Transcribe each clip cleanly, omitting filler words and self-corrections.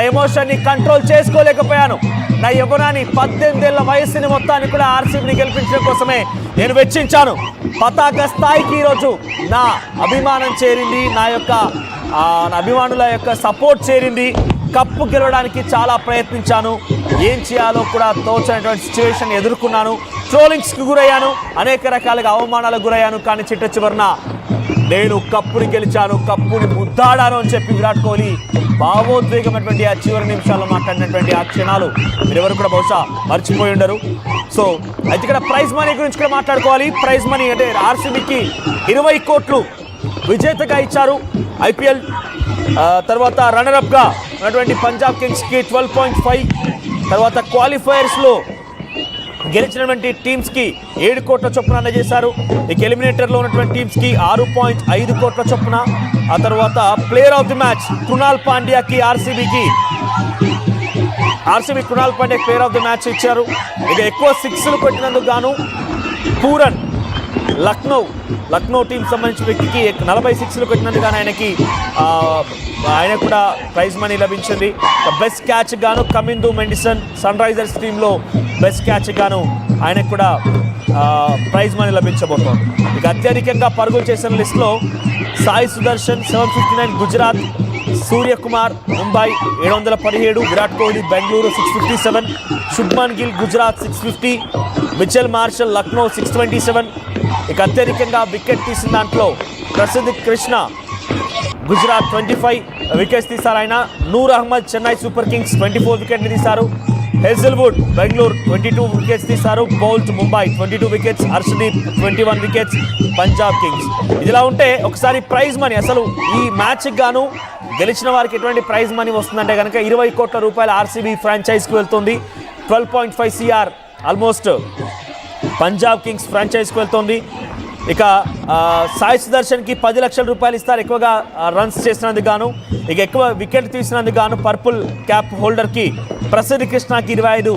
నా ఎమోషన్ని కంట్రోల్ చేసుకోలేకపోయాను. నా యవ్వనాన్ని 18 ఏళ్ల వయస్సుని మొత్తాన్ని కూడా ఆర్సీబీని గెలిపించడం కోసమే నేను వెచ్చించాను. పతాక స్థాయికి ఈరోజు నా అభిమానం చేరింది, నా అభిమానుల యొక్క సపోర్ట్ చేరింది. కప్పు గెలవడానికి చాలా ప్రయత్నించాను, ఏం చేయాలో కూడా తోచనటువంటి సిచ్యువేషన్ ఎదుర్కొన్నాను. ట్రోలింగ్స్కి గురయ్యాను, అనేక రకాలుగా అవమానాలకు గురయ్యాను. కానీ చిట్ట చివరన నేను కప్పుని గెలిచాను, కప్పుని ముద్దాడాను అని చెప్పి విరాట్ కోహ్లీ భావోద్వేగమైనటువంటి ఆ చివరి నిమిషాల్లో మాట్లాడినటువంటి ఆ క్షణాలు మీరెవరు కూడా బహుశా మర్చిపోయి ఉండరు. సో అయితే ఇక్కడ ప్రైజ్ మనీ గురించి కూడా మాట్లాడుకోవాలి. ప్రైజ్ మనీ అంటే ఆర్సీబీకి 20 కోట్లు విజేతగా ఇచ్చారు. ఐపీఎల్ తర్వాత రన్నరప్గా ఉన్నటువంటి పంజాబ్ కింగ్స్కి 12.5, తర్వాత క్వాలిఫైయర్స్లో గెలిచినటువంటి టీమ్స్కి 7 కోట్ల చొప్పున అందజేశారు. ఇక ఎలిమినేటర్లో ఉన్నటువంటి టీమ్స్కి 6.5 కోట్ల చొప్పున. ఆ తర్వాత player of the match Krunal పాండ్యాకి RCB Krunal Pandya player of the match ఇచ్చారు. ఇక ఎక్కువ 6లు కొట్టినందుకు గాను పూరన్ లక్నో టీం సంబంధించిన వ్యక్తికి 46లు కొట్టినందుకు గాను ఆయన కూడా ప్రైజ్ మనీ లభించింది. బెస్ట్ క్యాచ్ గాను కమిందు మెండిసన్ సన్ రైజర్స్ టీంలో బెస్ట్ క్యాచ్ గాను ఆయనకు కూడా ప్రైజ్ మనీ లభించబోతోంది. ఇక అత్యధికంగా పరుగులు చేసిన లిస్టులో సాయి సుదర్శన్ 759 గుజరాత్, సూర్యకుమార్ ముంబై 717, విరాట్ కోహ్లీ బెంగళూరు 657, శుభ్మన్ గిల్ గుజరాత్ 650, మిచెల్ మార్షల్ లక్నో 627. ఇక అత్యధికంగా వికెట్ తీసిన దాంట్లో ప్రసిద్ధ్ కృష్ణ గుజరాత్ 25 వికెట్స్ తీశారు ఆయన. నూర్ అహ్మద్ చెన్నై సూపర్ కింగ్స్ 24 వికెట్లు తీశారు. హెజల్వుడ్ బెంగళూరు 22 వికెట్స్ తీశారు. Boult Mumbai 22 wickets. Harshdeep 21 wickets Punjab Kings. ఇదిలా ఉంటే ఒకసారి ప్రైజ్ మనీ అసలు ఈ మ్యాచ్కి గాను గెలిచిన వారికి ఎటువంటి ప్రైజ్ మనీ వస్తుందంటే కనుక 20 కోట్ల రూపాయలు ఆర్సీబీ ఫ్రాంచైజ్కి వెళ్తుంది. 12.5 CR ఆల్మోస్ట్ పంజాబ్ కింగ్స్ ఫ్రాంచైజ్కి వెళ్తుంది. ఇక సాయి సుదర్శన్కి 10 లక్షల రూపాయలు ఇస్తారు ఎక్కువగా రన్స్ చేసినందుకు గాను. ఇక ఎక్కువ వికెట్ తీసినందుకు గాను పర్పుల్ క్యాప్ హోల్డర్కి ప్రసిద్ధ్ కృష్ణకి 25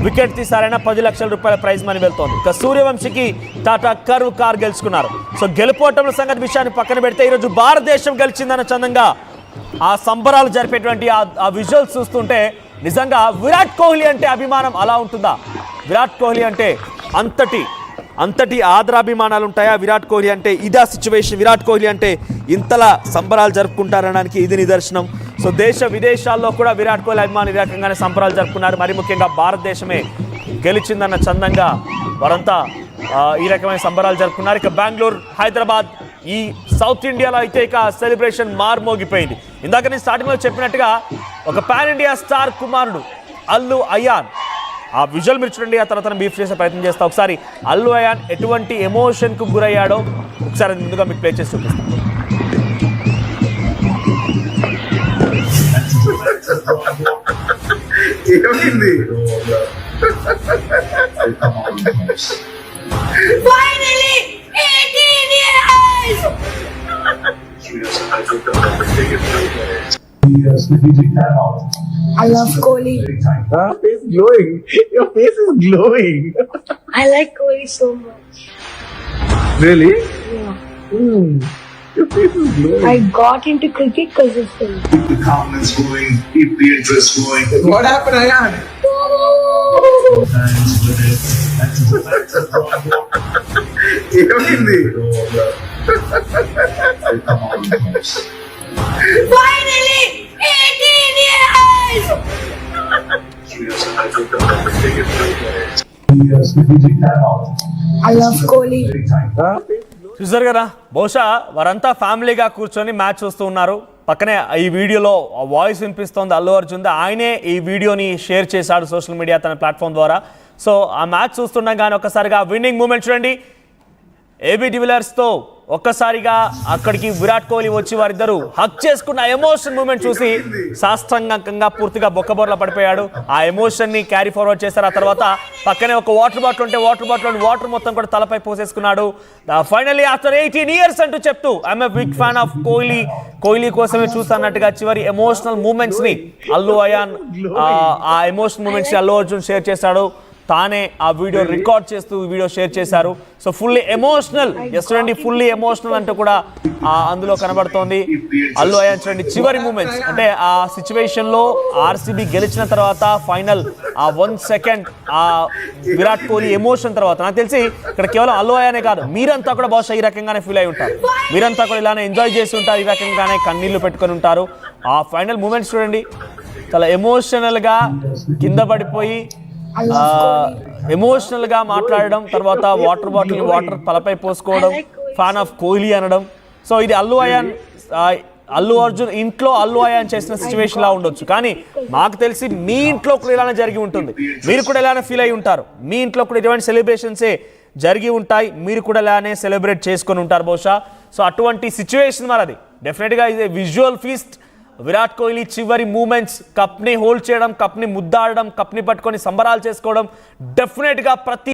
వికెట్ తీసారైనా 10 లక్షల రూపాయల ప్రైజ్ మనీ వెళ్తోంది. ఇక సూర్యవంశీకి టాటా కర్వ్ కార్ గెలుచుకున్నారు. సో గెలుపోవటంల సంగతి విషయాన్ని పక్కన పెడితే ఈరోజు భారతదేశం గెలిచిందన్న చందంగా ఆ సంబరాలు జరిపేటువంటి ఆ విజువల్స్ చూస్తుంటే నిజంగా విరాట్ కోహ్లీ అంటే అభిమానం అలా ఉంటుందా? విరాట్ కోహ్లీ అంటే అంతటి ఆదరాభిమానాలు ఉంటాయా? విరాట్ కోహ్లీ అంటే ఇదా సిచ్యువేషన్, విరాట్ కోహ్లీ అంటే ఇంతలా సంబరాలు జరుపుకుంటారనడానికి ఇది నిదర్శనం. సో దేశ విదేశాల్లో కూడా విరాట్ కోహ్లీ అభిమానులు ఈ రకంగానే సంబరాలు జరుపుకున్నారు. మరి ముఖ్యంగా భారతదేశమే గెలిచిందన్న చందంగా వారంతా ఈ రకమైన సంబరాలు జరుపుకున్నారు. ఇక బెంగళూరు, హైదరాబాద్, ఈ సౌత్ ఇండియాలో అయితే ఇక సెలబ్రేషన్ మార్మోగిపోయింది. ఇందాక నేను స్టార్టింగ్లో చెప్పినట్టుగా ఒక పాన్ ఇండియా స్టార్ కుమారుడు అల్లు అయాన్, ఆ విజువల్ మీరు చూడండి, ఆ తర్వాత బీఫ్ చేసే ప్రయత్నం చేస్తా. ఒకసారి అల్లు అయాన్ ఎటువంటి ఎమోషన్కు గురయ్యాడో ఒకసారి ముందుగా మీకు ప్లే చేసి చూపిస్తాను. I love Kohli. Face glowing. Your face is glowing. I like Kohli so much. Really? Yeah. Your face is glowing. I got into cricket because of him. Keep the comments going, keep the interest going. What happened, Ayan? Thanks for it. ఏమైంది? Finally! 18 years! I love Kohli. చూసారు కదా, బహుశా వారంతా ఫ్యామిలీగా కూర్చొని match చూస్తూ ఉన్నారు. పక్కనే ఈ వీడియోలో వాయిస్ వినిపిస్తోంది అల్లు అర్జున్. ఆయనే ఈ వీడియోని షేర్ చేశాడు సోషల్ మీడియా తన ప్లాట్ఫామ్ ద్వారా. సో ఆ మ్యాచ్ చూస్తుండగానే ఒక్కసారిగా విన్నింగ్ మూమెంట్ చూడండి. ఏబీ డివిలియర్స్తో ఒక్కసారిగా అక్కడికి విరాట్ కోహ్లీ వచ్చి వారిద్దరూ హక్ చేసుకున్న ఎమోషన్ మూమెంట్ చూసి సాష్టాంగంగా పూర్తిగా బొక్కబొర్ల పడిపోయాడు. ఆ ఎమోషన్ని క్యారీ ఫార్వర్డ్ చేశారు. ఆ తర్వాత పక్కనే ఒక వాటర్ బాటిల్ ఉంటే వాటర్ మొత్తం కూడా తలపై పోసేసుకున్నాడు. ఫైనల్లీ ఆఫ్టర్ 18 years అంటూ చెప్తూ I'm a big fan of Kohli కోసమే చూస్తున్నట్టుగా చివరి ఎమోషనల్ మూమెంట్స్ ని అల్లు అయాన్ ఆ ఎమోషనల్ మూమెంట్స్ ని అల్లు అర్జున్ షేర్ చేశాడు. తానే ఆ వీడియో రికార్డ్ చేస్తూ వీడియో షేర్ చేశారు. సో ఫుల్లీ ఎమోషనల్, ఎస్ చూడండి, ఫుల్లీ ఎమోషనల్ అంటూ కూడా అందులో కనబడుతోంది. అల్లు అయాన్ చూడండి చివరి మూమెంట్స్, అంటే ఆ సిచ్యువేషన్ లో ఆర్సీబీ గెలిచిన తర్వాత ఫైనల్ ఆ 1 సెకండ్ ఆ విరాట్ కోహ్లీ ఎమోషన్ తర్వాత నాకు తెలిసి ఇక్కడ కేవలం అల్లు అయానే కాదు, మీరంతా కూడా బహుశా ఈ రకంగానే ఫీల్ అయి ఉంటారు. మీరంతా కూడా ఇలానే ఎంజాయ్ చేసి ఉంటారు, ఈ రకంగానే కన్నీళ్లు పెట్టుకొని ఉంటారు. ఆ ఫైనల్ మూమెంట్స్ చూడండి, చాలా ఎమోషనల్ గా కింద పడిపోయి ఎమోషనల్ గా మాట్లాడడం, తర్వాత వాటర్ బాటిల్ వాటర్ తలపై పోసుకోవడం, ఫ్యాన్ ఆఫ్ కోహ్లీ అనడం. సో ఇది అల్లు అయాన్, అల్లు అర్జున్ ఇంట్లో అల్లు అయాన్ చేసిన సిచ్యువేషన్ లా ఉండొచ్చు, కానీ మాకు తెలిసి మీ ఇంట్లో కూడా ఇలానే జరిగి ఉంటుంది. మీరు కూడా ఇలానే ఫీల్ అయి ఉంటారు, మీ ఇంట్లో కూడా ఇటువంటి సెలబ్రేషన్సే జరిగి ఉంటాయి, మీరు కూడా ఇలానే సెలబ్రేట్ చేసుకొని ఉంటారు బహుశా. సో అటువంటి సిచ్యువేషన్ మరి అది డెఫినెట్గా ఇది విజువల్ ఫీస్ట్. విరాట్ కోహ్లీ చివరి మూమెంట్స్, కప్ని హోల్డ్ చేయడం, కప్ని ముద్దాడడం, కప్ని పట్టుకొని సంబరాలు చేసుకోవడం, డెఫినెట్గా ప్రతి